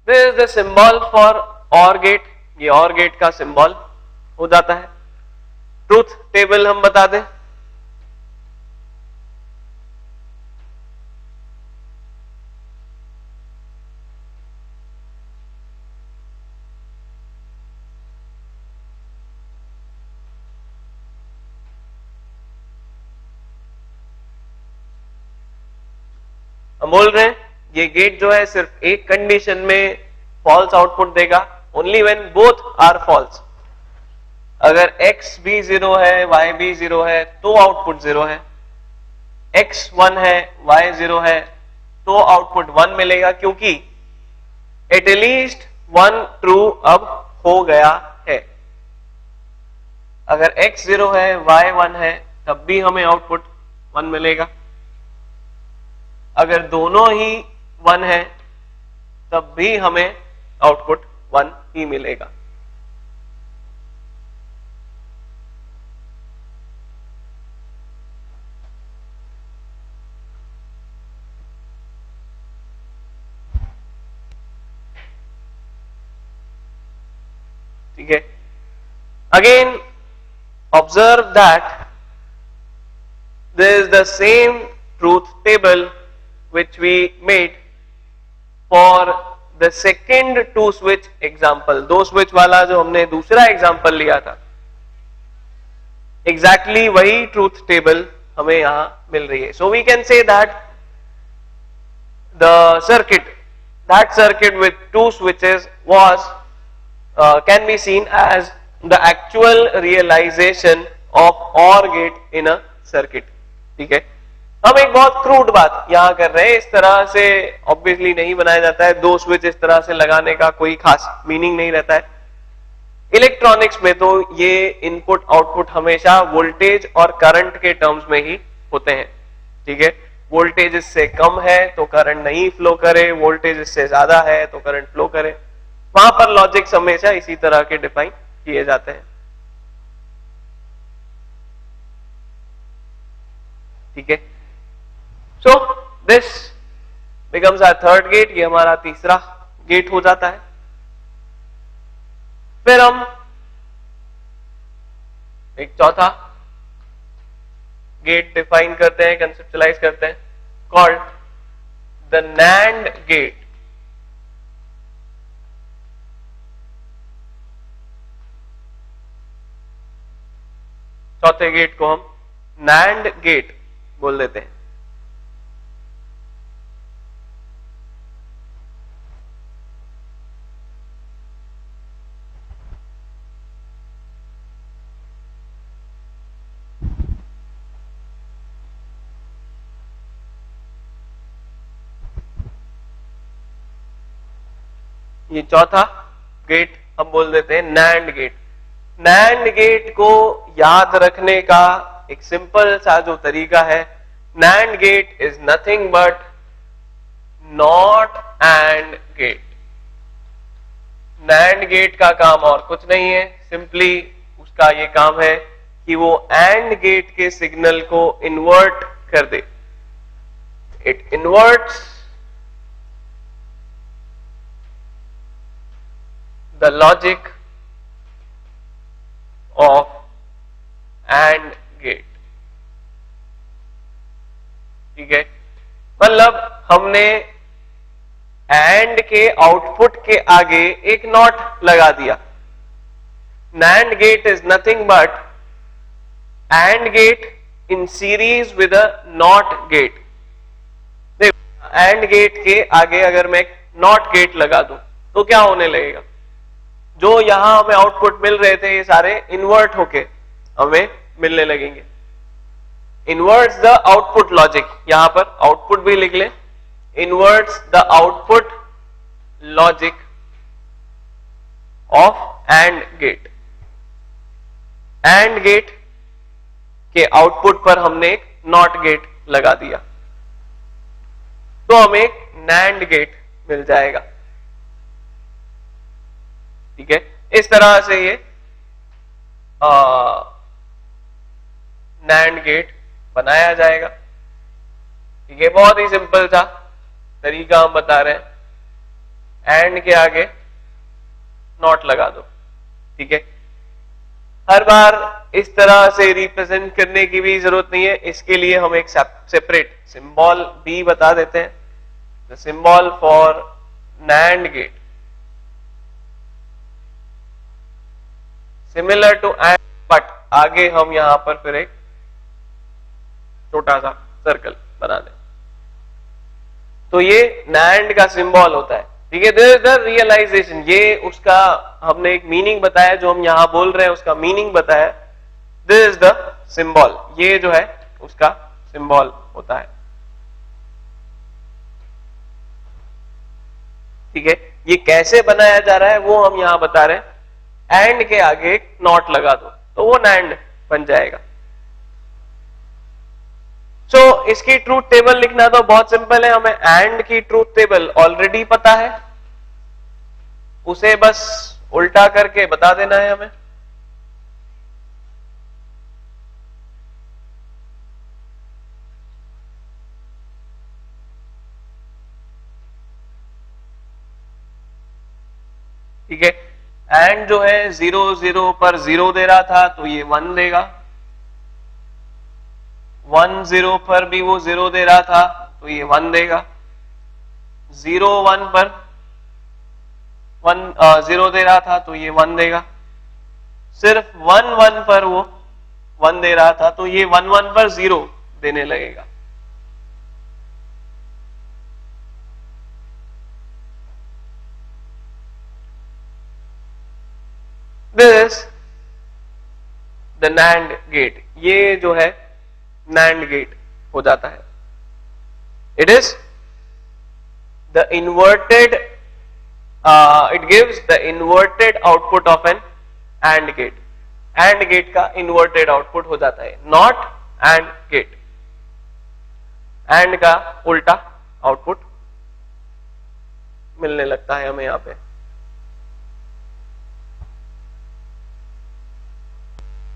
This is the symbol for और gate, ये और गेट का सिंबल हो जाता है। ट्रूथ टेबल हम बता दें, हम बोल रहे हैं ये गेट जो है सिर्फ एक कंडीशन में फॉल्स आउटपुट देगा, only when both are false. अगर x भी 0 है y भी 0 है तो आउटपुट 0 है, x 1 है y 0 है तो आउटपुट 1 मिलेगा, क्योंकि एटलीस्ट 1 ट्रू अब हो गया है। अगर x 0 है y 1 है तब भी हमें आउटपुट 1 मिलेगा, अगर दोनों ही 1 है तब भी हमें आउटपुट 1 ही मिलेगा। ठीक है, again observe that there is the same truth table which we made for the second two switch example। दो switch वाला जो हमने दूसरा एग्जाम्पल लिया था, exactly वही truth table हमें यहां मिल रही है। So we can say that the circuit with two switches was can be seen as the actual realization of OR gate in a circuit। ठीक है, हम एक बहुत क्रूड बात यहां कर रहे हैं, इस तरह से ऑब्वियसली नहीं बनाया जाता है, दो स्विच इस तरह से लगाने का कोई खास मीनिंग नहीं रहता है। इलेक्ट्रॉनिक्स में तो ये इनपुट आउटपुट हमेशा वोल्टेज और करंट के टर्म्स में ही होते हैं। ठीक है, वोल्टेज इससे कम है तो करंट नहीं फ्लो करे, वोल्टेज इससे ज्यादा है तो करंट फ्लो करे, वहां पर लॉजिक्स हमेशा इसी तरह के डिफाइन किए जाते हैं। ठीक है, so this becomes our third gate, ये हमारा तीसरा गेट हो जाता है। फिर हम एक चौथा गेट डिफाइन करते हैं, कंसेप्चुलाइज करते हैं, कॉल्ड द नैंड गेट। चौथे गेट को हम नैंड गेट बोल देते हैं। ये चौथा गेट हम बोल देते हैं नैंड गेट। नैंड गेट को याद रखने का एक सिंपल सा जो तरीका है, NAND gate is nothing but NOT AND gate. NAND gate का काम और कुछ नहीं है, सिंपली उसका ये काम है कि वो एंड गेट के सिग्नल को इन्वर्ट कर दे। It inverts the logic of AND gate। ठीक है, मतलब हमने AND के आउटपुट के आगे एक नॉट लगा दिया। NAND gate is nothing but AND gate in series with a NOT gate। देखो, AND gate के आगे अगर मैं एक NOT gate लगा दूं तो क्या होने लगेगा, जो यहां हमें आउटपुट मिल रहे थे ये सारे इन्वर्ट होके हमें मिलने लगेंगे। इन्वर्ट्स द आउटपुट लॉजिक, यहां पर आउटपुट भी लिख लें, inverts the output logic of AND gate. AND gate के आउटपुट पर हमने एक नॉट गेट लगा दिया तो हमें एक नैंड गेट मिल जाएगा। ठीक है, इस तरह से ये नैंड गेट बनाया जाएगा। ठीक है, बहुत ही सिंपल सा तरीका हम बता रहे हैं। एंड के आगे नॉट लगा दो, ठीक है। हर बार इस तरह से रिप्रेजेंट करने की भी जरूरत नहीं है, इसके लिए हम एक सेपरेट सिंबल भी बता देते हैं, the symbol for NAND gate similar to AND, but आगे हम यहां पर फिर एक छोटा सा सर्कल बना दें, तो ये NAND का सिंबल होता है, ठीक है। दिस इज द रियलाइजेशन, ये उसका हमने एक मीनिंग बताया, जो हम यहां बोल रहे हैं उसका मीनिंग बताया। दिस इज द सिंबल, ये जो है उसका सिंबल होता है, ठीक है। ये कैसे बनाया जा रहा है वो हम यहां बता रहे हैं, एंड के आगे एक नॉट लगा दो तो वो NAND बन जाएगा। सो इसकी ट्रूथ टेबल लिखना तो बहुत सिंपल है, हमें एंड की ट्रूथ टेबल ऑलरेडी पता है, उसे बस उल्टा करके बता देना है हमें। ठीक है, एंड जो है 0 0 पर 0 दे रहा था तो ये 1 देगा, 1 0 पर भी वो 0 दे रहा था तो ये 1 देगा, 0 1 पर 0 दे रहा था तो ये 1 देगा, सिर्फ 1 1 पर वो 1 दे रहा था तो ये 1 1 पर 0 देने लगेगा। दिस द NAND गेट, ये जो है NAND गेट हो जाता है। It is the inverted, it gives the inverted output of an AND gate. AND gate का इन्वर्टेड आउटपुट हो जाता है, नॉट AND गेट, AND का उल्टा आउटपुट मिलने लगता है हमें यहां पे,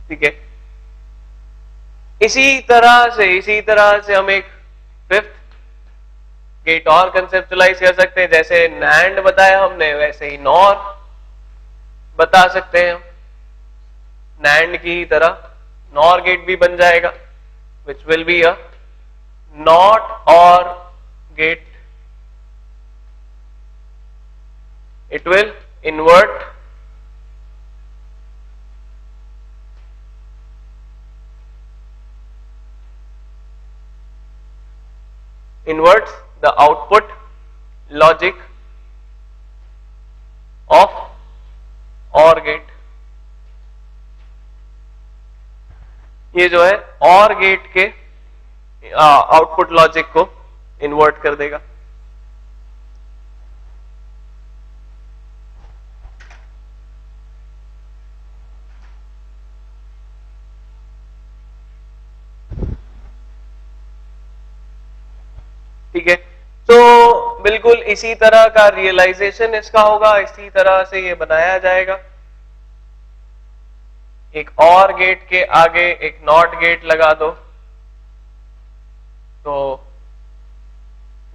ठीक है। इसी तरह से हम एक फिफ्थ गेट और कंसेप्चुलाइज कर सकते हैं, जैसे NAND बताया हमने वैसे ही NOR बता सकते हैं हम, NAND की ही तरह NOR गेट भी बन जाएगा, which will be a NOT OR gate, it will invert inverts the output logic of OR gate। ये जो है OR गेट के आउटपुट लॉजिक को इन्वर्ट कर देगा। ठीक है, तो बिल्कुल इसी तरह का रियलाइजेशन इसका होगा, इसी तरह से ये बनाया जाएगा। एक OR गेट के आगे एक NOT गेट लगा दो तो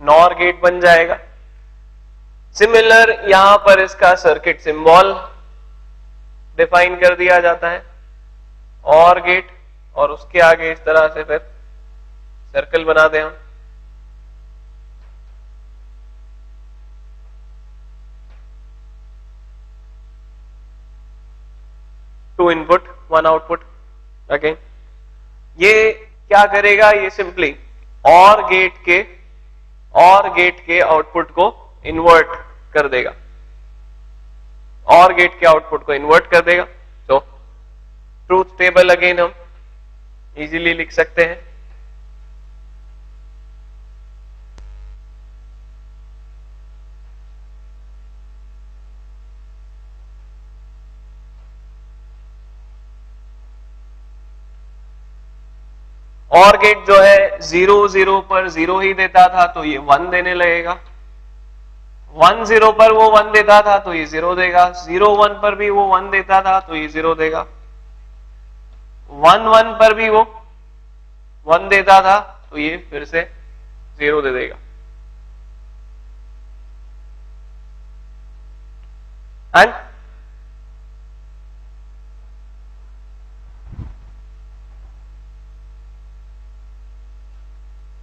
NOR गेट बन जाएगा। सिमिलर यहां पर इसका सर्किट सिंबल डिफाइन कर दिया जाता है, OR गेट, और उसके आगे इस तरह से फिर सर्कल बना दें हम। Two input one output again, ये क्या करेगा, ये सिंपली OR गेट के आउटपुट को इन्वर्ट कर देगा, OR गेट के आउटपुट को इन्वर्ट कर देगा। तो ट्रूथ टेबल अगेन हम इजीली लिख सकते हैं। OR गेट जो है 0 0 पर 0 ही देता था तो ये 1 देने लगेगा, 1 0 पर वो 1 देता था तो ये 0 देगा, 0 1 पर भी वो 1 देता था तो ये 0 देगा, 1 1 पर भी वो 1 देता था तो ये फिर से 0 दे देगा। and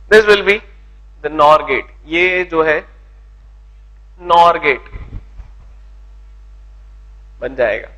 this will be the NOR gate. ये जो है NOR gate बन जाएगा.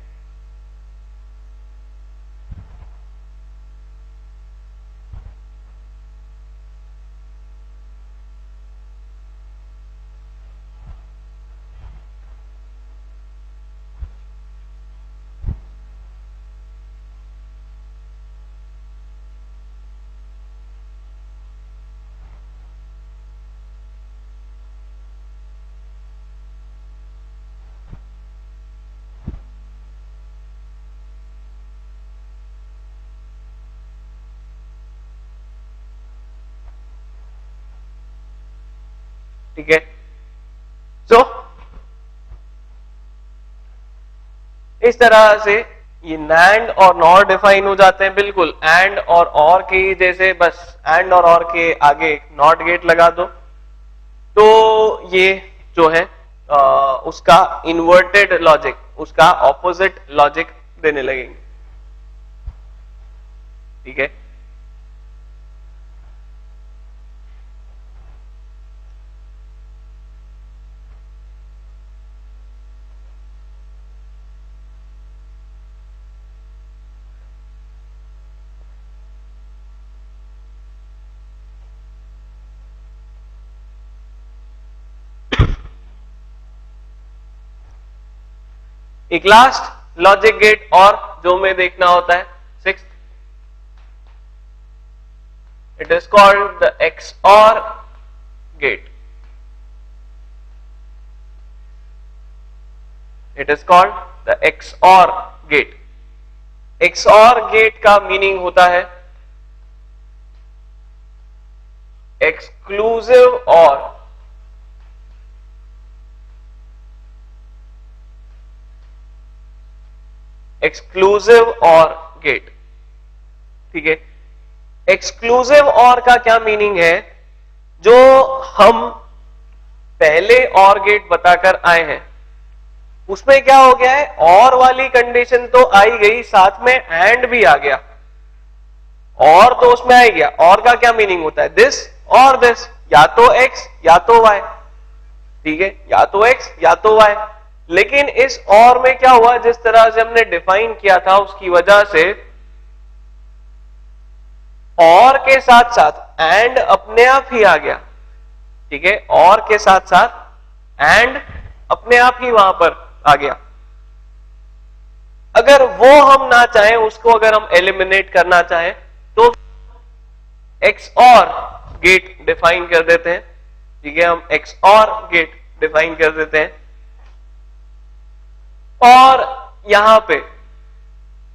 ठीक है. सो इस तरह से ये NAND और NOR डिफाइन हो जाते हैं. बिल्कुल AND और OR के जैसे, बस AND और OR के आगे NOT गेट लगा दो तो ये जो है उसका इन्वर्टेड लॉजिक, उसका ऑपोजिट लॉजिक देने लगेंगे. ठीक है. एक लास्ट लॉजिक गेट और जो हमें देखना होता है, sixth, it is called the XOR gate. It is called the XOR gate. XOR gate का मीनिंग होता है एक्सक्लूसिव और. एक्सक्लूसिव और गेट. ठीक है. एक्सक्लूसिव और का क्या मीनिंग है? जो हम पहले और गेट बताकर आए हैं उसमें क्या हो गया है, और वाली कंडीशन तो आई गई, साथ में एंड भी आ गया, और तो उसमें आ गया. और का क्या मीनिंग होता है? दिस और दिस, या तो x या तो y. ठीक है, या तो x या तो y. लेकिन इस और में क्या हुआ, जिस तरह से हमने डिफाइन किया था उसकी वजह से और के साथ साथ एंड अपने आप ही आ गया. ठीक है, और के साथ साथ एंड अपने आप ही वहां पर आ गया. अगर वो हम ना चाहें, उसको अगर हम एलिमिनेट करना चाहें तो XOR गेट डिफाइन कर देते हैं. ठीक है, हम XOR गेट डिफाइन कर देते हैं और यहां पे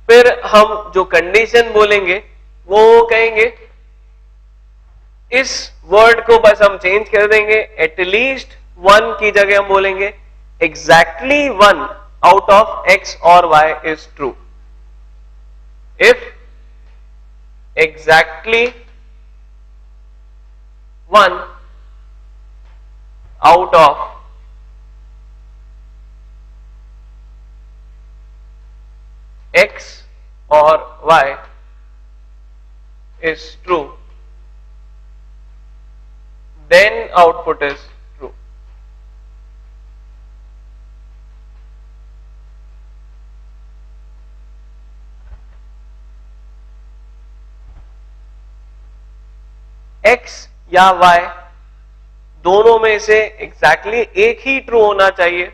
फिर हम जो कंडीशन बोलेंगे वो कहेंगे, इस वर्ड को बस हम चेंज कर देंगे. एटलीस्ट 1 की जगह हम बोलेंगे एग्जैक्टली 1 आउट ऑफ x और y is true. If exactly 1 out of x or y is true, then output is true. x या y दोनों में से एग्जैक्टली एक ही ट्रू होना चाहिए.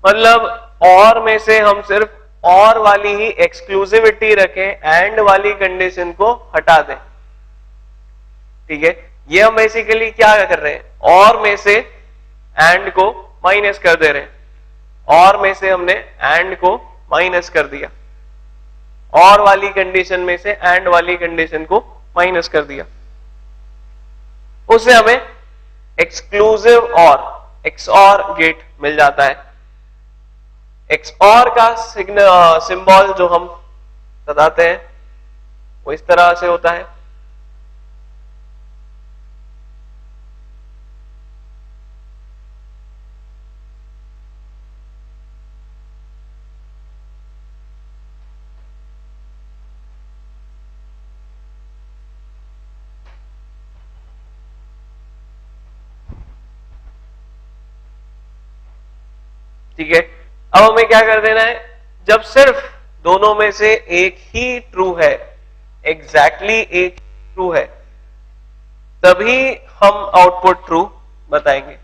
मतलब और में से हम सिर्फ और वाली ही एक्सक्लूसिविटी रखें, एंड वाली कंडीशन को हटा दें. ठीक है, ये हम बेसिकली क्या कर रहे हैं, और में से एंड को माइनस कर दे रहे हैं. और में से हमने एंड को माइनस कर दिया, और वाली कंडीशन में से एंड वाली कंडीशन को माइनस कर दिया. उससे हमें एक्सक्लूसिव और XOR गेट मिल जाता है. XOR का सिंबल जो हम बताते हैं वो इस तरह से होता है. ठीक है, अब हमें क्या कर देना है, जब सिर्फ दोनों में से एक ही ट्रू है, एग्जैक्टली एक ट्रू है, तभी हम आउटपुट ट्रू बताएंगे।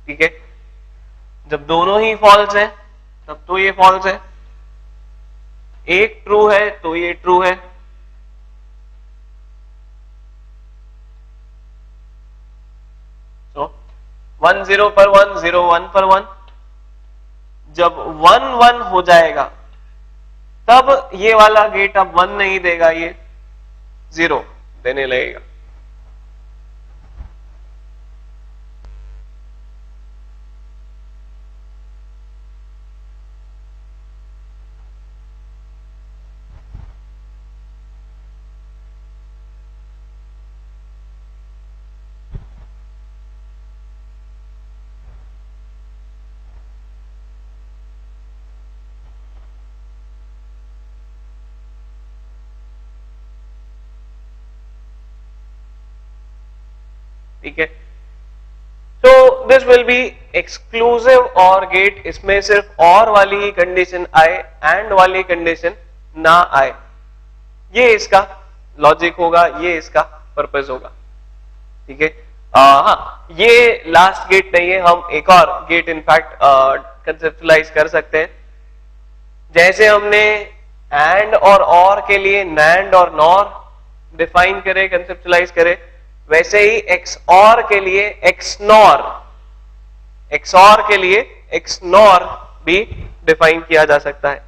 ठीक है, जब दोनों ही फॉल्स हैं तब तो ये फॉल्स है, एक ट्रू है तो ये ट्रू है। तो 1 0 पर 1, 0 1 पर 1, जब 1 1 हो जाएगा तब ये वाला गेट अब 1 नहीं देगा, ये 0 देने लगेगा। ठीक है, तो दिस विल बी एक्सक्लूसिव और गेट, इसमें सिर्फ और वाली ही कंडीशन आए, एंड वाली कंडीशन ना आए, ये इसका लॉजिक होगा, ये इसका पर्पस होगा। ठीक है, हाँ, ये लास्ट गेट नहीं है, हम एक और गेट इनफैक्ट कंसेप्चुलाइज कर सकते हैं। जैसे हमने एंड और के लिए नैंड और नॉर डिफाइन करे, कंसेप्चुलाइज करे, वैसे ही एक्स और के लिए एक्स नॉर, एक्स और के लिए एक्स नॉर भी डिफाइन किया जा सकता है।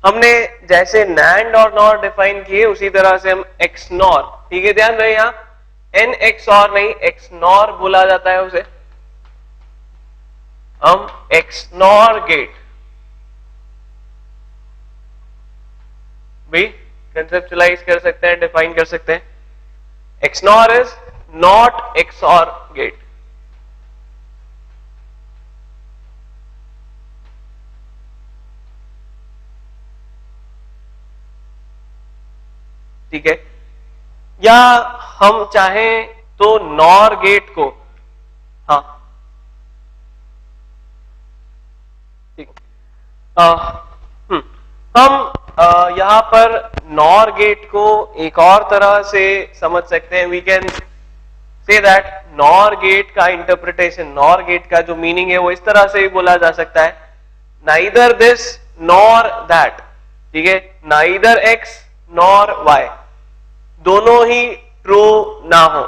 हमने जैसे नैंड और नॉर डिफाइन किए उसी तरह से हम एक्स नॉर, ठीक है, ध्यान रहे यहां एन एक्स और नहीं, एक्स नॉर बोला जाता है उसे, हम एक्स नॉर गेट भी कंसेप्चुलाइज कर सकते हैं, डिफाइन कर सकते हैं। X nor is not x और गेट। ठीक है, या हम चाहें तो नॉर गेट को, हाँ ठीक, हम यहां पर नॉर गेट को एक और तरह से समझ सकते हैं। We can say that NOR gate का इंटरप्रिटेशन, नॉर गेट का जो मीनिंग है वो इस तरह से भी बोला जा सकता है, नाइदर दिस नॉर दैट। ठीक है, नाइदर एक्स नॉर वाई, दोनों ही ट्रू ना हो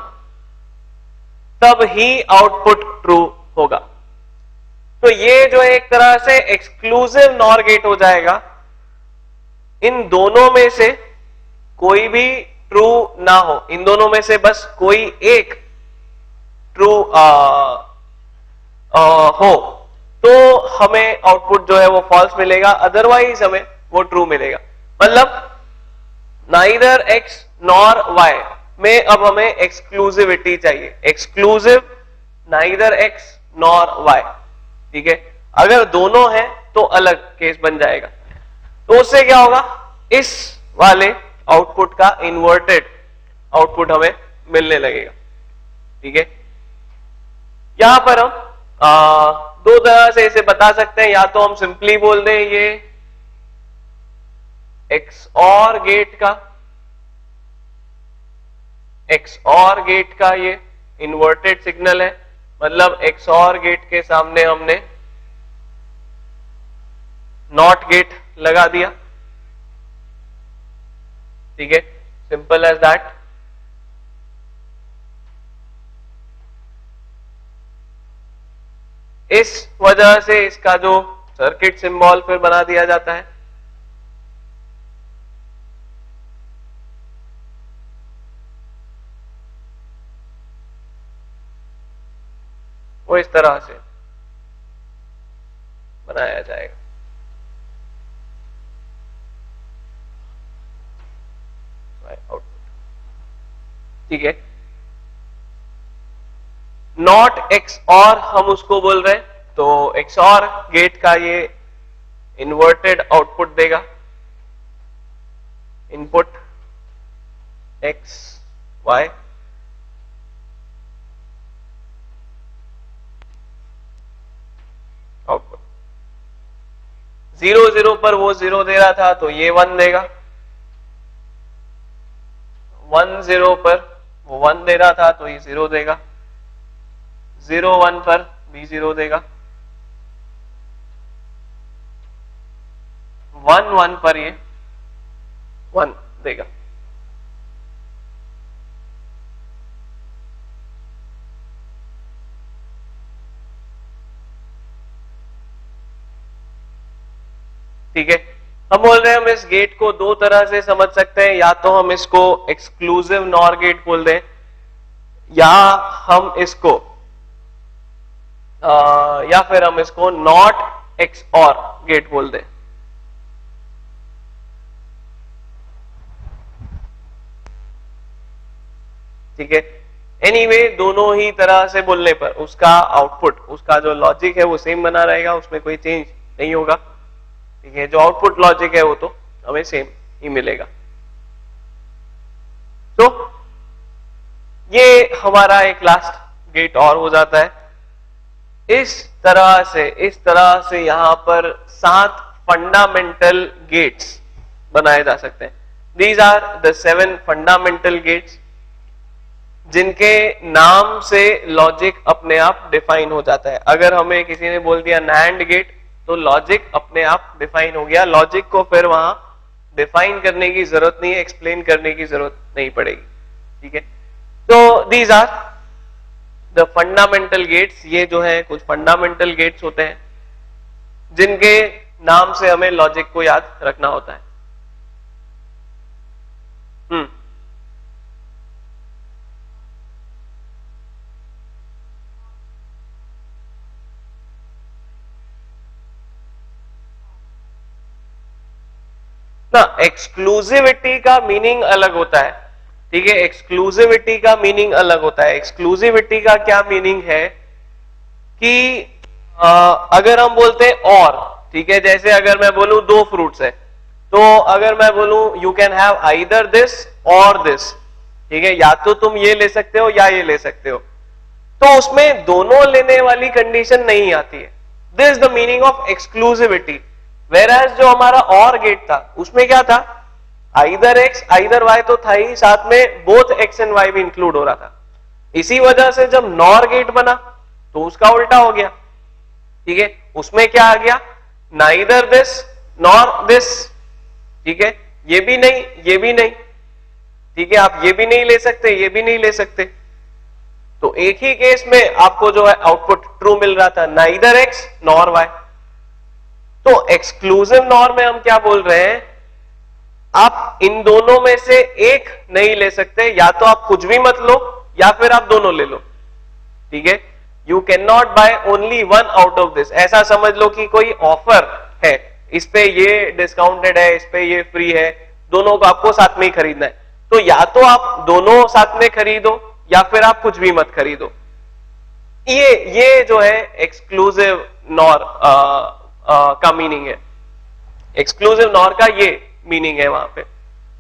तब ही आउटपुट ट्रू होगा। तो ये जो एक तरह से एक्सक्लूसिव नॉर गेट हो जाएगा, इन दोनों में से कोई भी ट्रू ना हो, इन दोनों में से बस कोई एक ट्रू हो तो हमें आउटपुट जो है वो फॉल्स मिलेगा, अदरवाइज हमें वो ट्रू मिलेगा। मतलब नाइदर एक्स नॉर वाई में अब हमें एक्सक्लूसिविटी चाहिए, exclusive neither X nor Y. ठीक है, अगर दोनों हैं तो अलग केस बन जाएगा, तो उससे क्या होगा, इस वाले आउटपुट का इन्वर्टेड आउटपुट हमें मिलने लगेगा। ठीक है, यहां पर हम दो तरह से इसे बता सकते हैं, या तो हम सिंपली बोल दें ये एक्स और गेट का ये इन्वर्टेड सिग्नल है, मतलब एक्स और गेट के सामने हमने नॉट गेट लगा दिया। ठीक है, सिंपल एज दैट। इस वजह से इसका जो सर्किट सिंबल फिर बना दिया जाता है, वो इस तरह से बनाया जाएगा। ठीक है, नॉट एक्स और हम उसको बोल रहे हैं तो XOR गेट का ये इन्वर्टेड आउटपुट देगा, इनपुट X Y, आउटपुट 0 0 पर वो 0 दे रहा था तो ये 1 देगा, 1 0 पर वो 1 दे रहा था तो ये 0 देगा, 0 1 पर भी 0 देगा, 1 1 पर ये 1 देगा। ठीक है, हम बोल रहे हैं हम इस गेट को दो तरह से समझ सकते हैं, या तो हम इसको एक्सक्लूसिव नॉर गेट बोल दें, या हम इसको या फिर हम इसको नॉट XOR गेट बोल दें। ठीक है, एनीवे दोनों ही तरह से बोलने पर उसका आउटपुट, उसका जो लॉजिक है वो सेम बना रहेगा, उसमें कोई चेंज नहीं होगा। ठीक है, जो आउटपुट लॉजिक है वो तो हमें सेम ही मिलेगा। तो ये हमारा एक लास्ट गेट और हो जाता है। इस तरह से यहां पर 7 फंडामेंटल गेट्स बनाए जा सकते हैं। These are the 7 fundamental gates जिनके नाम से लॉजिक अपने आप डिफाइन हो जाता है। अगर हमें किसी ने बोल दिया NAND गेट तो लॉजिक अपने आप डिफाइन हो गया, लॉजिक को फिर वहां डिफाइन करने की जरूरत नहीं है, एक्सप्लेन करने की जरूरत नहीं पड़ेगी। ठीक है, तो these are the fundamental gates. ये जो है कुछ फंडामेंटल गेट्स होते हैं जिनके नाम से हमें लॉजिक को याद रखना होता है। ना एक्सक्लूसिविटी का मीनिंग अलग होता है। ठीक है, एक्सक्लूसिविटी का मीनिंग अलग होता है। एक्सक्लूसिविटी का क्या मीनिंग है कि अगर हम बोलते हैं और, ठीक है, जैसे अगर मैं बोलूं 2 फ्रूट्स है तो अगर मैं बोलूं you can have either this और दिस, ठीक है, या तो तुम ये ले सकते हो या ये ले सकते हो, तो उसमें दोनों लेने वाली कंडीशन नहीं आती है। This is the meaning of exclusivity. Whereas जो हमारा और गेट था उसमें क्या था, आइदर एक्स आइदर वाई तो था ही, साथ में बोथ एक्स एंड वाई भी इंक्लूड हो रहा था। इसी वजह से जब नॉर गेट बना तो उसका उल्टा हो गया। ठीक है, उसमें क्या आ गया, नाइदर दिस नॉर दिस। ठीक है, ये भी नहीं ये भी नहीं। ठीक है, आप ये भी नहीं ले सकते ये भी नहीं ले सकते। तो एक ही केस में आपको जो है आउटपुट ट्रू मिल रहा था, नाइदर एक्स नॉर वाई। तो एक्सक्लूसिव नॉर में हम क्या बोल रहे हैं, आप इन दोनों में से एक नहीं ले सकते, या तो आप कुछ भी मत लो या फिर आप दोनों ले लो। ठीक है, you can not buy only one out of this. ऐसा समझ लो कि कोई ऑफर है, इस पे ये डिस्काउंटेड है, इस पे ये फ्री है, दोनों को आपको साथ में ही खरीदना है, तो या तो आप दोनों साथ में खरीदो या फिर आप कुछ भी मत खरीदो। ये जो है एक्सक्लूसिव नॉर का मीनिंग है। एक्सक्लूसिव नॉर का ये मीनिंग है। वहां पे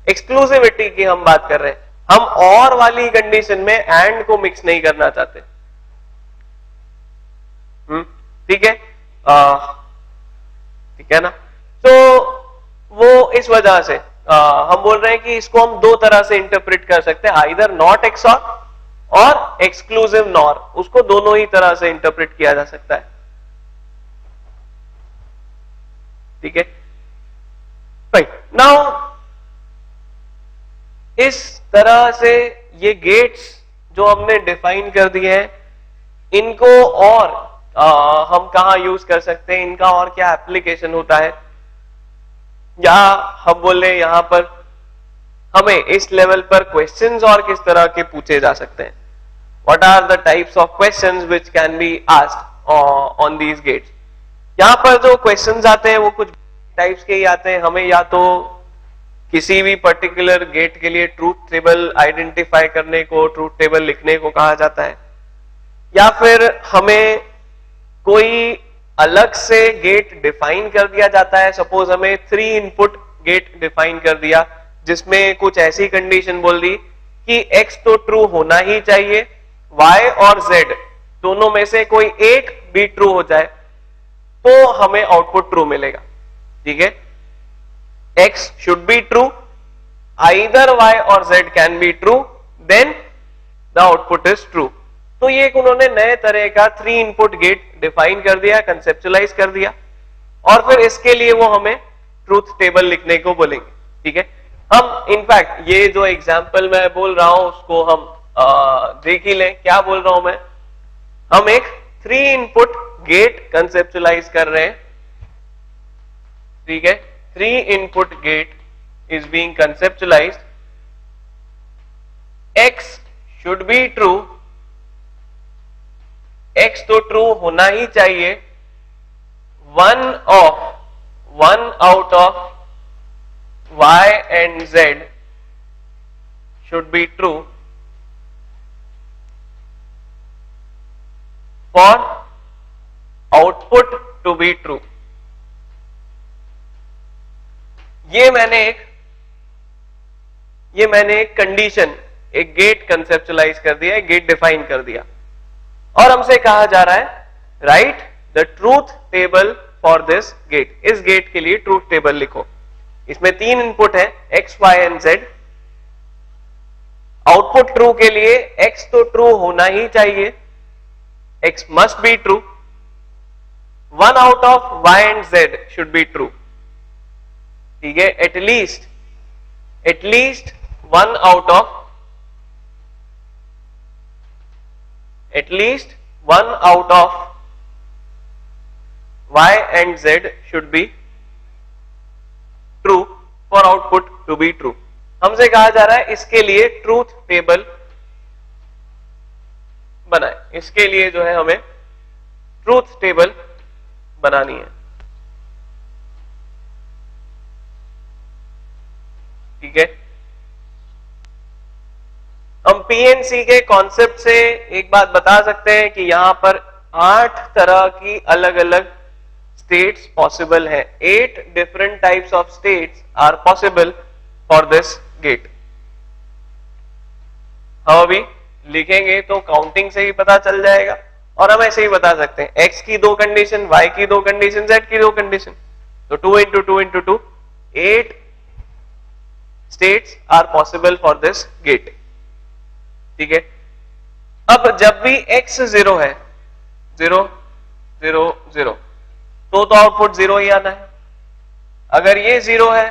एक्सक्लूसिविटी की हम बात कर रहे हैं, हम और वाली कंडीशन में एंड को मिक्स नहीं करना चाहते। ठीक है, ठीक है ना। तो वो इस वजह से हम बोल रहे हैं कि इसको हम दो तरह से इंटरप्रेट कर सकते हैं, आइदर नॉट एक्सऑर और एक्सक्लूसिव नॉर। उसको दोनों ही तरह से इंटरप्रेट किया जा सकता है। ठीक है, राइट। नाउ इस तरह से ये गेट्स जो हमने डिफाइन कर दिए हैं, इनको और हम कहां यूज कर सकते हैं, इनका और क्या एप्लीकेशन होता है, या हम बोले यहां पर हमें इस लेवल पर क्वेश्चंस और किस तरह के पूछे जा सकते हैं। What are the types of questions which can be asked on these gates. यहां पर जो क्वेश्चंस आते हैं वो कुछ टाइप्स के ही आते हैं। हमें या तो किसी भी पर्टिकुलर गेट के लिए ट्रूथ टेबल आइडेंटिफाई करने को, ट्रूथ टेबल लिखने को कहा जाता है, या फिर हमें कोई अलग से गेट डिफाइन कर दिया जाता है। सपोज हमें 3 इनपुट गेट डिफाइन कर दिया जिसमें कुछ ऐसी कंडीशन बोल दी कि x तो ट्रू होना ही चाहिए, y और z दोनों में से कोई एक भी ट्रू हो जाए तो हमें आउटपुट ट्रू मिलेगा। ठीक है, x should be true, either y और z can be true, then the output is true। तो ये एक उन्होंने नए तरह का 3 इनपुट गेट डिफाइन कर दिया, कंसेप्चुलाइज कर दिया, और फिर इसके लिए वो हमें ट्रूथ टेबल लिखने को बोलेंगे। ठीक है, हम इनफैक्ट ये जो एग्जांपल मैं बोल रहा हूं उसको हम देख ही लें। क्या बोल रहा हूं मैं, हम एक 3 इनपुट गेट कंसेप्चुलाइज कर रहे हैं। ठीक है, 3 input gate is being conceptualised, x should be true, x तो ट्रू होना ही चाहिए, one out of y and z should be true for output to be true। ये मैंने एक कंडीशन, एक गेट कंसेप्चुलाइज कर दिया, एक गेट डिफाइन कर दिया, और हमसे कहा जा रहा है write the truth table for this gate. इस गेट के लिए ट्रूथ टेबल लिखो। इसमें 3 इनपुट है x, y and z। Output true के लिए x तो ट्रू होना ही चाहिए, x must be true, one out of y and z should be true. ठीक है, at least one out of y and z should be true for output to be true। हमसे कहा जा रहा है इसके लिए ट्रूथ टेबल बनाए। इसके लिए जो है हमें ट्रूथ टेबल बनानी है। ठीक है, हम पीएनसी के कॉन्सेप्ट से एक बात बता सकते हैं कि यहां पर 8 तरह की अलग अलग states possible है। 8 different types of states are possible for this gate। हम अभी लिखेंगे तो काउंटिंग से ही पता चल जाएगा, और हम ऐसे ही बता सकते हैं x की 2 कंडीशन, y की 2 कंडीशन, z की 2 कंडीशन, तो 2 into 2 into 2 8 states are possible for this gate। ठीक है, अब जब भी x 0 है, 0 0 0, तो आउटपुट 0 ही आना है। अगर ये 0 है,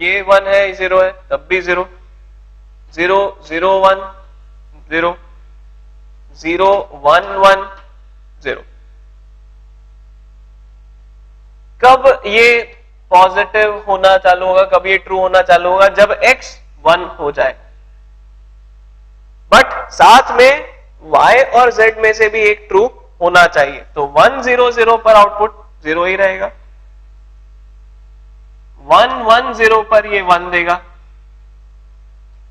ये 1 है, ये 0 है, तब भी 0 0 0 1 0 0 1 1 0। कब ये पॉजिटिव होना चालू होगा, कब ये ट्रू होना चालू होगा, जब x 1 हो जाए। बट साथ में y और z में से भी एक ट्रू होना चाहिए, तो 1 0 0 पर आउटपुट 0 ही रहेगा, 1 1 0 पर ये 1 देगा,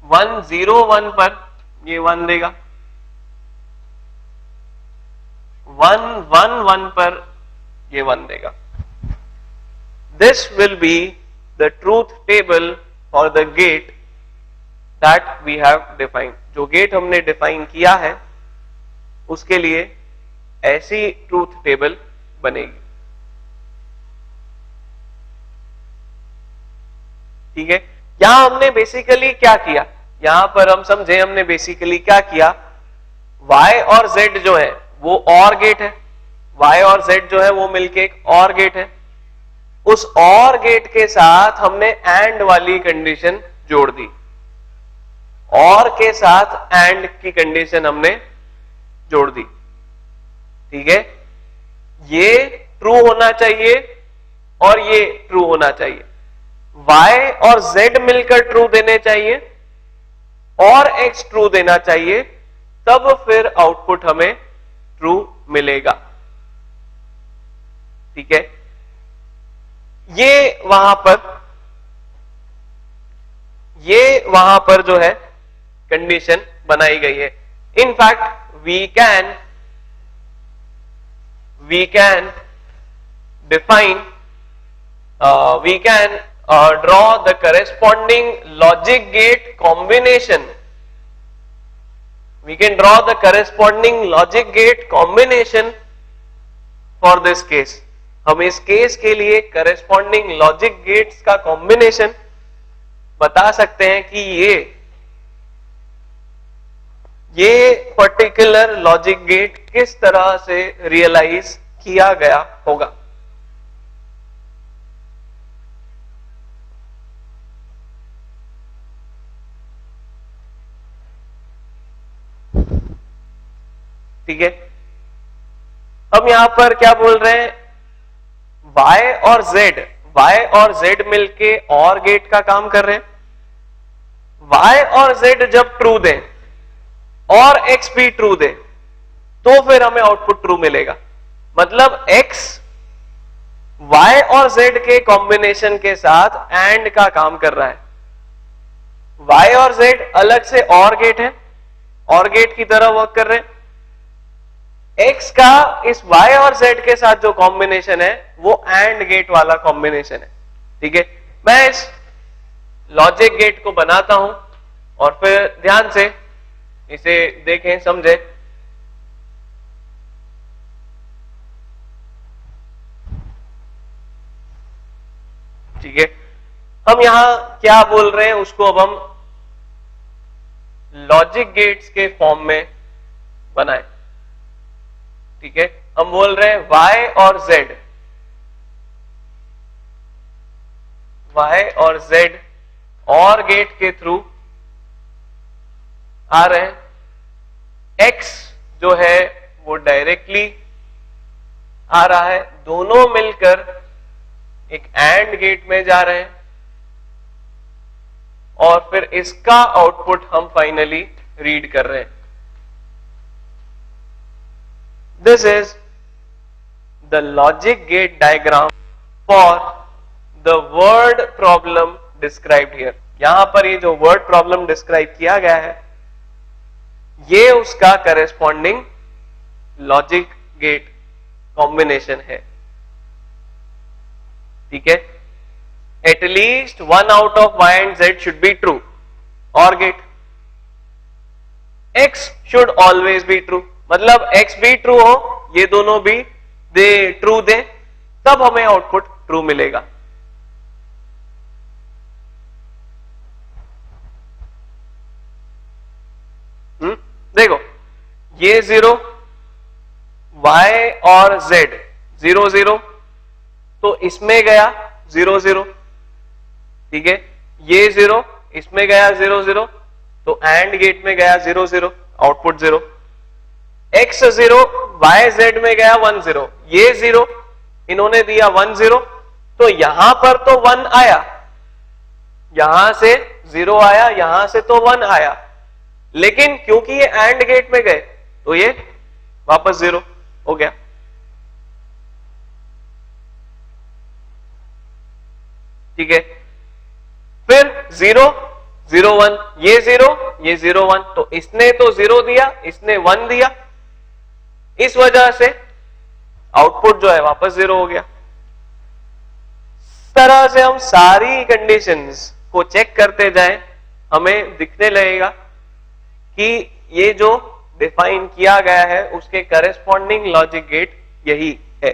1 0 1 पर ये 1 देगा, 1 1 1 पर ये 1 देगा। This will be the truth table for the gate that we have defined। जो गेट हमने डिफाइन किया है उसके लिए ऐसी ट्रूथ टेबल बनेगी। ठीक है, यहां हमने बेसिकली क्या किया, यहां पर हम समझे हमने बेसिकली क्या किया, y और z जो है वो और गेट है, y और z जो है वो मिलके एक और गेट है। उस और गेट के साथ हमने एंड वाली कंडीशन जोड़ दी, और के साथ एंड की कंडीशन हमने जोड़ दी। ठीक है, ये ट्रू होना चाहिए और ये ट्रू होना चाहिए, y और z मिलकर ट्रू देने चाहिए और x ट्रू देना चाहिए, तब फिर आउटपुट हमें ट्रू मिलेगा। ठीक है, ये वहां पर जो है कंडीशन बनाई गई है। In fact we we can define, we can draw the corresponding logic gate combination. We can draw the corresponding logic gate combination for this case. हम इस केस के लिए corresponding logic gates का combination बता सकते हैं कि ये पर्टिकुलर लॉजिक गेट किस तरह से रियलाइज किया गया होगा. ठीक है, हम यहां पर क्या बोल रहे हैं, y और z मिलके और गेट का काम कर रहे हैं. y और z जब ट्रू दें और x भी ट्रू दे तो फिर हमें आउटपुट ट्रू मिलेगा. मतलब x y और z के कॉम्बिनेशन के साथ एंड का काम कर रहा है. y और z अलग से और गेट है, और गेट की तरह वर्क कर रहे हैं. x का इस y और z के साथ जो कॉम्बिनेशन है वो एंड गेट वाला कॉम्बिनेशन है. ठीक है, मैं इस लॉजिक गेट को बनाता हूं और फिर ध्यान से इसे देखें, समझे. ठीक है, हम यहां क्या बोल रहे हैं उसको अब हम लॉजिक गेट्स के फॉर्म में बनाएं. ठीक है, हम बोल रहे हैं y और z और गेट के थ्रू आ रहे हैं. x जो है वो डायरेक्टली आ रहा है, दोनों मिलकर एक एंड गेट में जा रहे हैं और फिर इसका आउटपुट हम फाइनली रीड कर रहे हैं. This is the logic gate diagram for the word problem described here. यहां पर ये जो वर्ड प्रॉब्लम डिस्क्राइब किया गया है ये उसका करेस्पॉन्डिंग लॉजिक गेट कॉम्बिनेशन है. ठीक है, at least one out of y and z should be true और gate x should always be true. मतलब x भी ट्रू हो, ये दोनों भी दे ट्रू दें, तब हमें आउटपुट ट्रू मिलेगा. देखो ये 0 y और z 0 0 तो इसमें गया 0 0. ठीक है, ये 0 इसमें गया 0 0 तो एंड गेट में गया 0 0, आउटपुट 0. x 0 y z में गया 1 0, ये 0 इन्होंने दिया 1 0 तो यहां पर तो 1 आया, यहां से 0 आया, यहां से तो 1 आया, लेकिन क्योंकि ये एंड गेट में गए तो ये वापस 0 हो गया. ठीक है, फिर 0 0 1, ये 0 1 तो इसने तो 0 दिया, इसने 1 दिया, इस वजह से आउटपुट जो है वापस 0 हो गया. इस तरह से हम सारी कंडीशंस को चेक करते जाएं, हमें दिखने लगेगा कि ये जो डिफाइन किया गया है उसके करेस्पॉन्डिंग लॉजिक गेट यही है.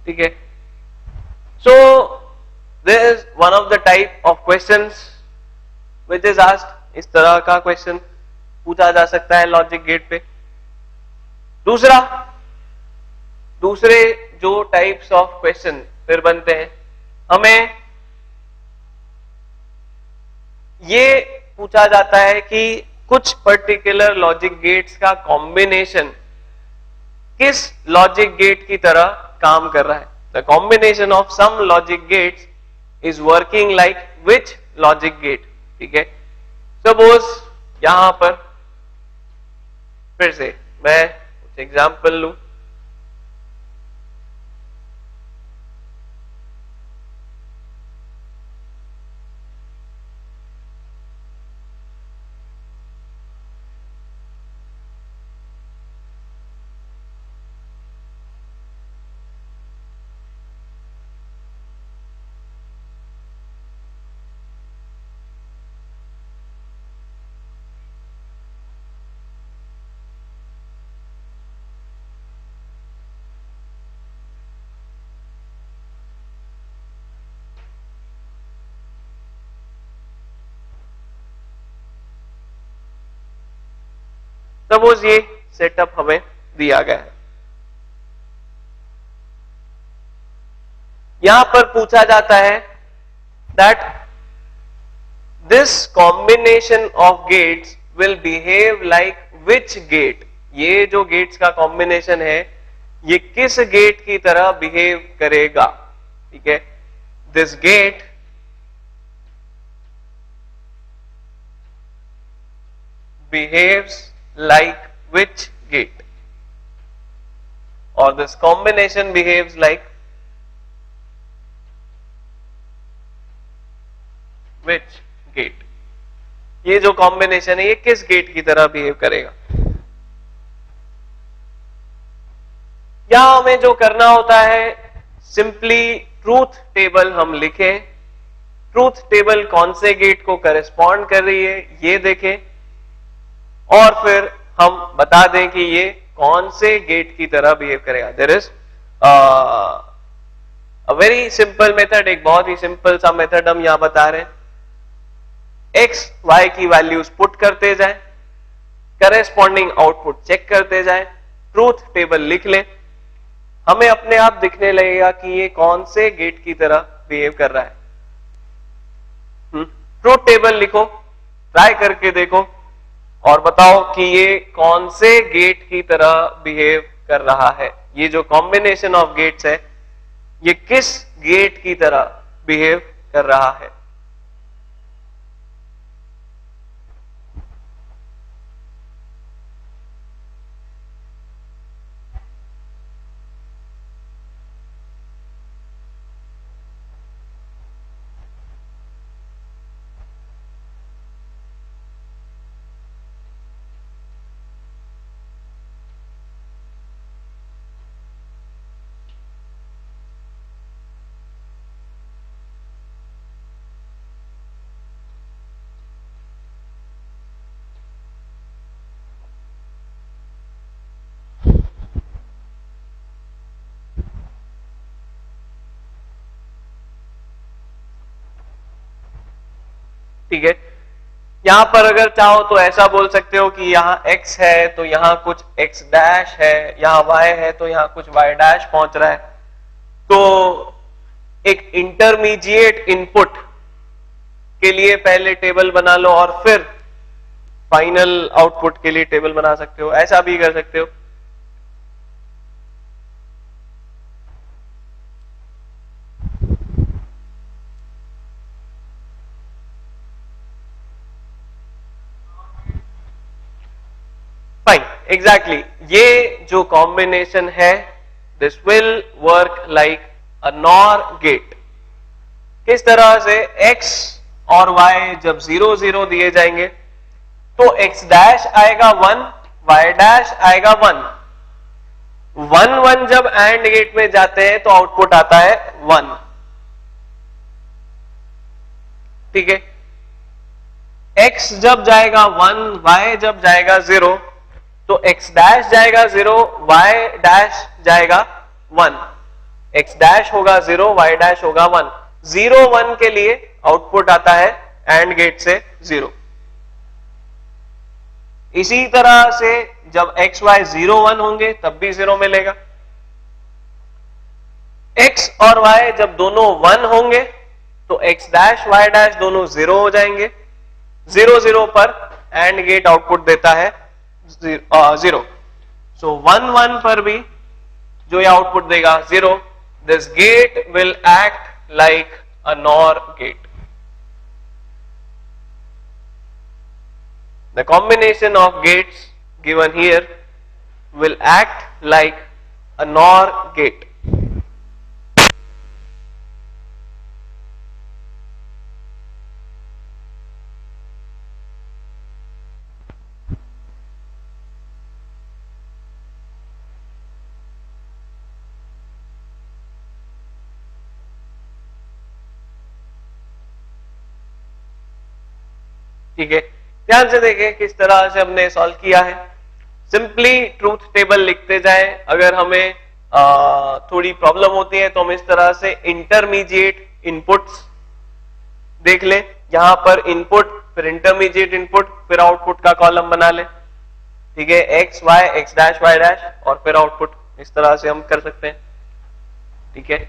ठीक है, so there is one of the type of questions which is asked. इस तरह का क्वेश्चन पूछा जा सकता है लॉजिक गेट पे. दूसरे जो टाइप्स ऑफ क्वेश्चन फिर बनते हैं, हमें ये पूछा जाता है कि कुछ पर्टिकुलर लॉजिक गेट्स का कॉम्बिनेशन किस लॉजिक गेट की तरह काम कर रहा है. The combination of some logic gates is working like which logic gate. ठीक है, सपोज यहां पर फिर से मैं कुछ एग्जाम्पल लूं। सपोज ये सेटअप हमें दिया गया है, यहां पर पूछा जाता है that this combination of gates will behave like which gate. ये जो गेट्स का कॉम्बिनेशन है ये किस गेट की तरह बिहेव करेगा। ठीक है, this gate behaves like which gate, or this combination behaves like which gate। ये जो कॉम्बिनेशन है ये किस गेट की तरह बिहेव करेगा। यहां हमें जो करना होता है सिंपली ट्रूथ टेबल हम लिखें, ट्रूथ टेबल कौन से गेट को करेस्पॉन्ड कर रही है ये देखें, और फिर हम बता दें कि ये कौन से गेट की तरह बिहेव करेगा। There is a very simple method, एक बहुत ही सिंपल सा मेथड हम यहां बता रहे हैं। एक्स वाई की वैल्यूज पुट करते जाएं, करेस्पॉन्डिंग आउटपुट चेक करते जाएं, ट्रूथ टेबल लिख लें, हमें अपने आप दिखने लगेगा कि ये कौन से गेट की तरह बिहेव कर रहा है। ट्रूथ टेबल लिखो, ट्राई करके देखो और बताओ कि ये कौन से गेट की तरह बिहेव कर रहा है। ये जो कॉम्बिनेशन ऑफ गेट्स है ये किस गेट की तरह बिहेव कर रहा है। ठीक है, यहां पर अगर चाहो तो ऐसा बोल सकते हो कि यहां x है तो यहां कुछ x डैश है, यहां y है तो यहां कुछ y डैश पहुंच रहा है। तो एक इंटरमीडिएट इनपुट के लिए पहले टेबल बना लो और फिर फाइनल आउटपुट के लिए टेबल बना सकते हो, ऐसा भी कर सकते हो। फाइन, एग्जैक्टली ये जो कॉम्बिनेशन है this will work like a NOR gate. किस तरह से x और y जब 0 0 दिए जाएंगे तो x डैश आएगा 1, y डैश आएगा 1। 1 1 जब एंड गेट में जाते हैं तो आउटपुट आता है 1। ठीक है, x जब जाएगा 1, y जब जाएगा 0 तो x डैश जाएगा 0, y डैश जाएगा 1। x डैश होगा 0, y डैश होगा 1। 0 1 के लिए आउटपुट आता है एंड गेट से 0। इसी तरह से जब x y 0 1 होंगे तब भी 0 मिलेगा। x और y जब दोनों 1 होंगे तो x डैश y डैश दोनों 0 हो जाएंगे। 0 0 पर एंड गेट आउटपुट देता है 0। सो 1 1 पर भी जो ये आउटपुट देगा 0। This gate will act like a NOR gate. the combination of gates given here will act like a NOR gate. ठीक है, ध्यान से देखें किस तरह से हमने सॉल्व किया है। सिंपली ट्रूथ टेबल लिखते जाएं। अगर हमें थोड़ी प्रॉब्लम होती है तो हम इस तरह से इंटरमीडिएट इनपुट्स देख लें। यहां पर इनपुट, फिर इंटरमीडिएट इनपुट, फिर आउटपुट का कॉलम बना लें। ठीक है, X Y, X dash Y dash, और फिर आउटपुट। इस तरह से हम कर सकते हैं। ठीक है,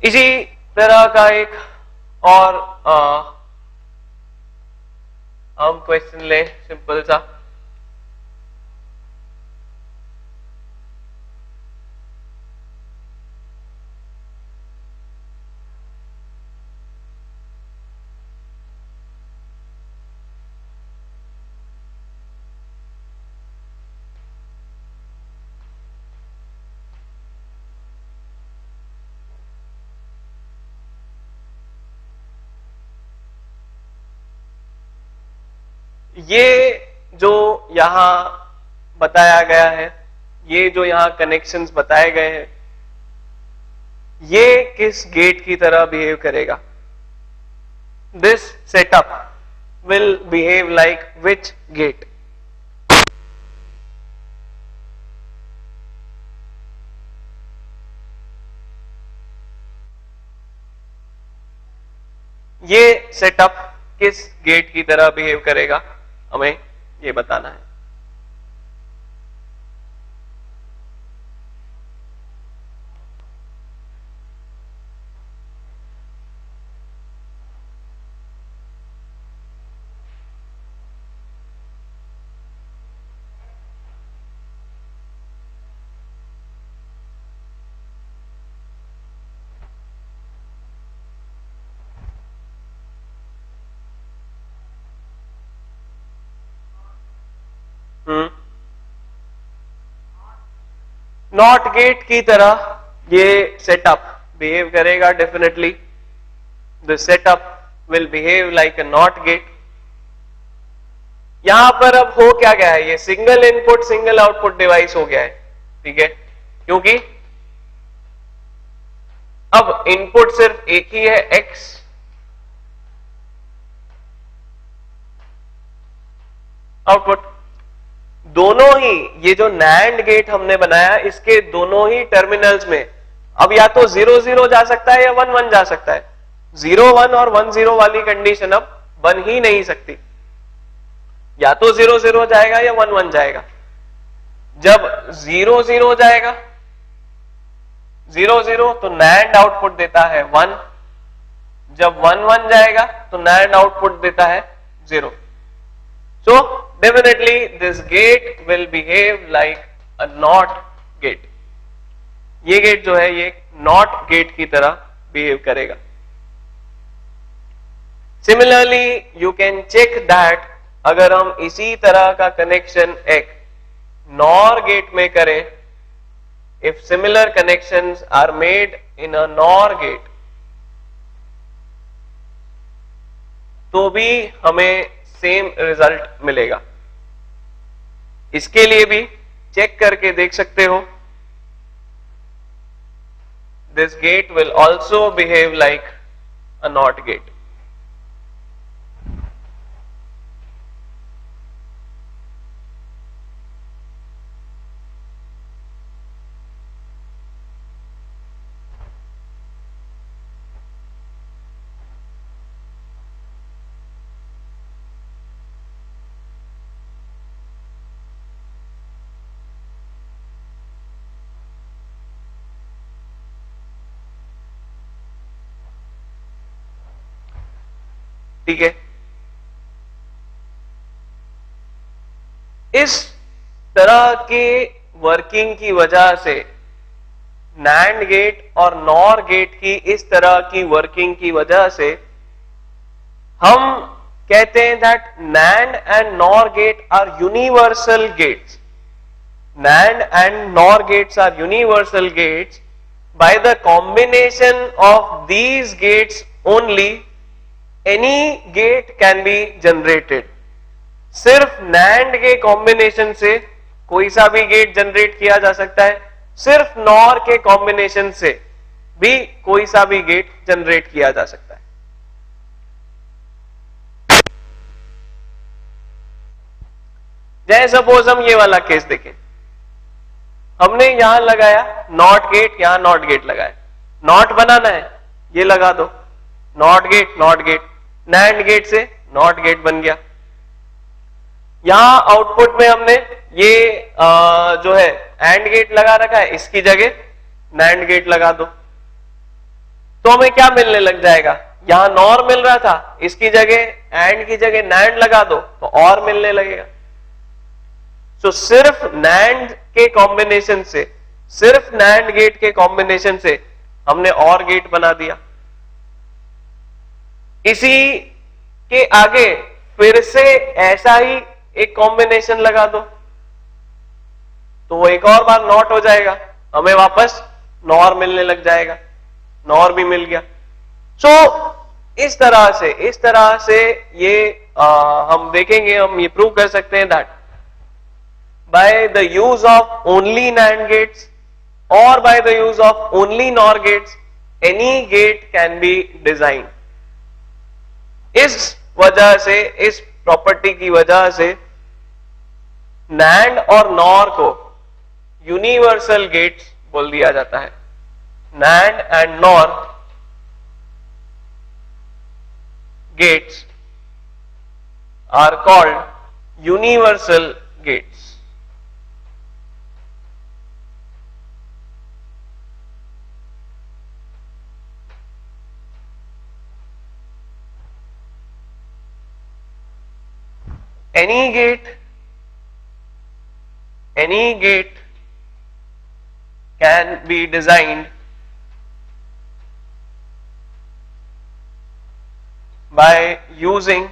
इसी तरह का एक और हम क्वेश्चन ले, सिंपल सा। ये जो यहां बताया गया है, ये जो यहां कनेक्शंस बताए गए हैं, ये किस गेट की तरह बिहेव करेगा? This setup will behave like which gate? ये सेटअप किस गेट की तरह बिहेव करेगा, हमें ये बताना है। नॉट गेट की तरह ये सेटअप बिहेव करेगा definitely. The setup will behave like a NOT gate. यहां पर अब हो क्या गया है, ये single input single output device हो गया है। ठीक है, क्योंकि अब इनपुट सिर्फ एक ही है, एक्स, आउटपुट दोनों ही। ये जो नैंड गेट हमने बनाया, इसके दोनों ही टर्मिनल्स में अब या तो 0 0 जा सकता है या 1 1 जा सकता है। 0 1 और 1 0 वाली कंडीशन अब बन ही नहीं सकती। या तो 0 0 जाएगा या 1 1 जाएगा। जब 0 0 जाएगा, 0 0, तो नैंड आउटपुट देता है 1। जब 1 1 जाएगा तो नैंड आउटपुट देता है 0। So definitely this gate will behave like a NOT gate. ये गेट जो है ये NOT गेट की तरह बिहेव करेगा। Similarly you can check that अगर हम इसी तरह का कनेक्शन एक NOR गेट में करें, if similar connections are made in a NOR gate, तो भी हमें सेम रिजल्ट मिलेगा। इसके लिए भी चेक करके देख सकते हो। This gate will also behave like a NOT gate. ठीक है, इस तरह के वर्किंग की वजह से, नैंड गेट और नॉर गेट की इस तरह की वर्किंग की वजह से हम कहते हैं that NAND and NOR gate are universal gates. NAND and NOR gates are universal gates. By the combination of these gates only, any gate can be generated. सिर्फ NAND के कॉम्बिनेशन से कोई सा भी गेट जनरेट किया जा सकता है, सिर्फ NOR के कॉम्बिनेशन से भी कोई सा भी गेट जनरेट किया जा सकता है. जैसे सपोज हम ये वाला केस देखें, हमने यहां लगाया नॉट गेट, यहां नॉट गेट लगाया, नॉट बनाना है ये लगा दो, नॉट गेट, नैंड गेट से नॉट गेट बन गया. यहां आउटपुट में हमने ये जो है एंड गेट लगा रखा है, इसकी जगह नैंड गेट लगा दो, तो हमें क्या मिलने लग जाएगा, यहां नॉर मिल रहा था, इसकी जगह एंड की जगह नैंड लगा दो तो और मिलने लगेगा. तो सिर्फ नैंड के कॉम्बिनेशन से, सिर्फ नैंड गेट के कॉम्बिनेशन से हमने और गेट बना दिया. इसी के आगे फिर से ऐसा ही एक कॉम्बिनेशन लगा दो तो वो एक और बार नॉट हो जाएगा, हमें वापस नॉर मिलने लग जाएगा, नॉर भी मिल गया. इस तरह से ये हम देखेंगे, हम ये प्रूव कर सकते हैं that by the use of only NAND gates or by the use of only NOR gates, any gate can be designed. इस वजह से, इस प्रॉपर्टी की वजह से NAND और NOR को यूनिवर्सल गेट्स बोल दिया जाता है. NAND and NOR gates are called universal gates. Any gate can be designed by using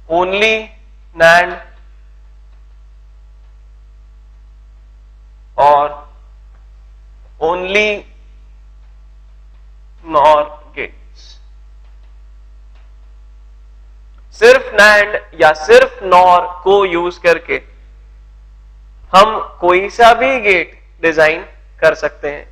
only NAND or only NOR gates. सिर्फ NAND या सिर्फ NOR को यूज करके हम कोई सा भी गेट डिजाइन कर सकते हैं.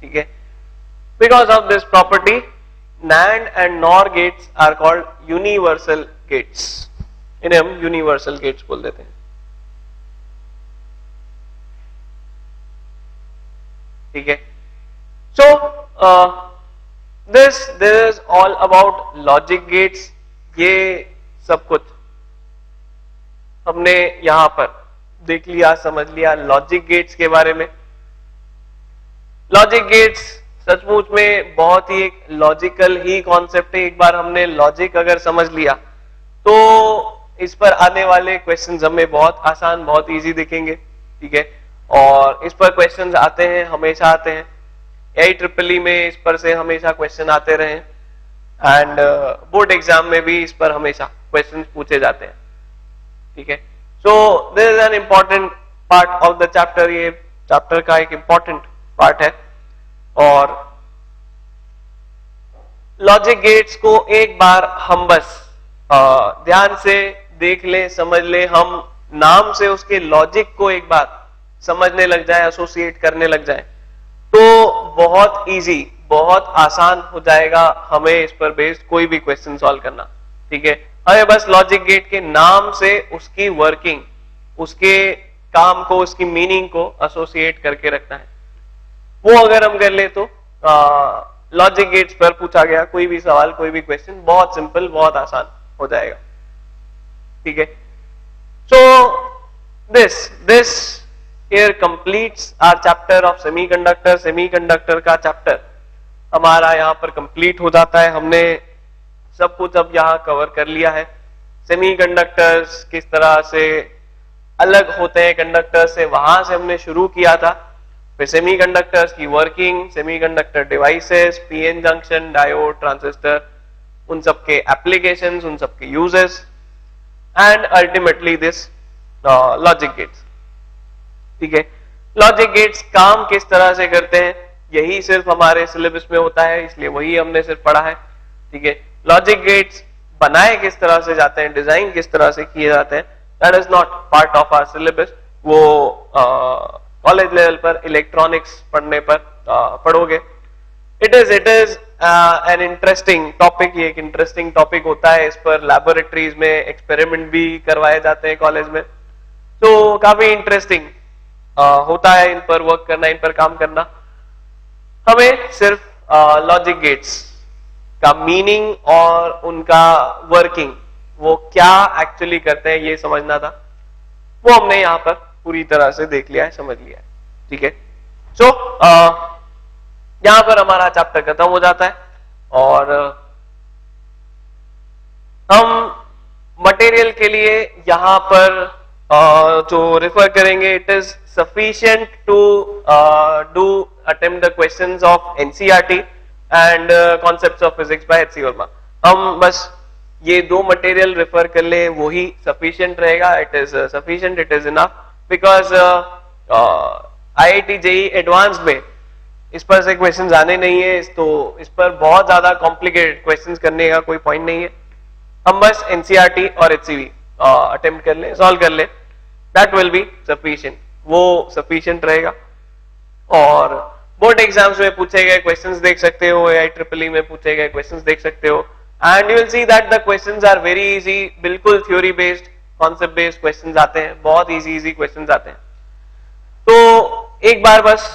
ठीक है, because of this property NAND and NOR gates are called universal gates. इन्हें हम यूनिवर्सल गेट्स बोल देते हैं. ठीक है, so this is all about logic gates. ये सब कुछ हमने यहां पर देख लिया, समझ लिया लॉजिक गेट्स के बारे में. लॉजिक गेट्स सचमुच में बहुत ही एक लॉजिकल ही कॉन्सेप्ट है. एक बार हमने लॉजिक अगर समझ लिया तो इस पर आने वाले क्वेश्चंस हमें बहुत आसान, बहुत इजी दिखेंगे. ठीक है, और इस पर क्वेश्चंस आते हैं, हमेशा आते हैं. AIEEE में इस पर से हमेशा क्वेश्चन आते रहे एंड बोर्ड एग्जाम में भी इस पर हमेशा क्वेश्चंस पूछे जाते हैं. ठीक है, so this is an important part of the chapter. ये चैप्टर का एक इम्पॉर्टेंट पार्ट है. और लॉजिक गेट्स को एक बार हम बस ध्यान से देख ले, समझ ले, हम नाम से उसके लॉजिक को एक बार समझने लग जाए, एसोसिएट करने लग जाए तो बहुत इजी, बहुत आसान हो जाएगा हमें इस पर बेस्ड कोई भी क्वेश्चन सॉल्व करना। ठीक है, हमें बस लॉजिक गेट के नाम से उसकी वर्किंग, उसके काम को, उसकी मीनिंग को एसोसिएट करके रखना है। वो अगर हम कर ले तो लॉजिक गेट्स पर पूछा गया कोई भी सवाल, कोई भी क्वेश्चन बहुत सिंपल, बहुत आसान हो जाएगा। ठीक है, so this here completes our chapter of semiconductor। Semiconductor का चैप्टर हमारा यहाँ पर कंप्लीट हो जाता है। हमने सब कुछ अब यहाँ कवर कर लिया है। सेमीकंडक्टर्स किस तरह से अलग होते हैं कंडक्टर से, वहां से हमने शुरू किया था। फिर सेमीकंडक्टर्स की working, semiconductor devices, PN junction, diode, transistor, उन सब के एप्लीकेशंस, उन सब के uses, and ultimately this logic gates. ठीक है, लॉजिक गेट्स काम किस तरह से करते हैं यही सिर्फ हमारे सिलेबस में होता है, इसलिए वही हमने सिर्फ पढ़ा है। ठीक है, लॉजिक गेट्स बनाए किस तरह से जाते हैं, डिजाइन किस तरह से किए जाते हैं, that is not part of our syllabus. वो कॉलेज लेवल पर इलेक्ट्रॉनिक्स पढ़ने पर पढ़ोगे। It is an interesting topic. ये एक इंटरेस्टिंग टॉपिक होता है। इस पर लैबोरेटरीज में एक्सपेरिमेंट भी करवाए जाते हैं कॉलेज में, तो काफी इंटरेस्टिंग होता है इन पर वर्क करना, इन पर काम करना। हमें सिर्फ लॉजिक गेट्स का मीनिंग और उनका वर्किंग, वो क्या एक्चुअली करते हैं ये समझना था। वो हमने यहाँ पर पूरी तरह से देख लिया है, समझ लिया है। ठीक है, सो यहाँ पर हमारा चैप्टर खत्म हो जाता है और हम मटेरियल के लिए यहाँ पर जो रेफर करेंगे, it is sufficient to attempt the questions of NCERT and concepts of physics by H.C. Verma। हम बस ये दो मटेरियल रेफर कर ले, वही sufficient रहेगा। it is sufficient, it is enough because IIT JEE advance में इस पर से क्वेश्चंस आने नहीं है, तो इस पर बहुत ज्यादा कॉम्प्लिकेटेड क्वेश्चंस करने का कोई पॉइंट नहीं है। हम बस NCERT और HCV अटेम्प्ट कर ले, सॉल्व कर ले, दैट विल बी सफिशिएंट। वो सफिशिएंट रहेगा। और बोर्ड एग्जाम्स में पूछे गए क्वेश्चंस देख सकते हो, IEEE में पूछे गए क्वेश्चंस देख सकते हो, and you will see that the questions are very easy. बिल्कुल theory based, concept based questions आते हैं, बहुत इजी क्वेश्चंस आते हैं। तो एक बार बस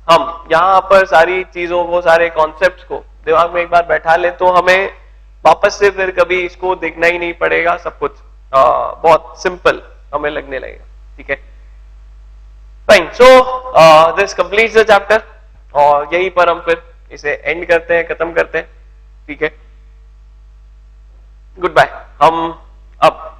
हम यहाँ पर सारी चीजों को, सारे कॉन्सेप्ट्स को दिमाग में एक बार बैठा ले, तो हमें वापस से फिर कभी इसको देखना ही नहीं पड़ेगा। सब कुछ बहुत सिंपल हमें लगने लगेगा। ठीक है, fine. So this completes the chapter और यहीं पर हम फिर इसे एंड करते हैं, खत्म करते हैं। ठीक है, गुड बाय। हम अब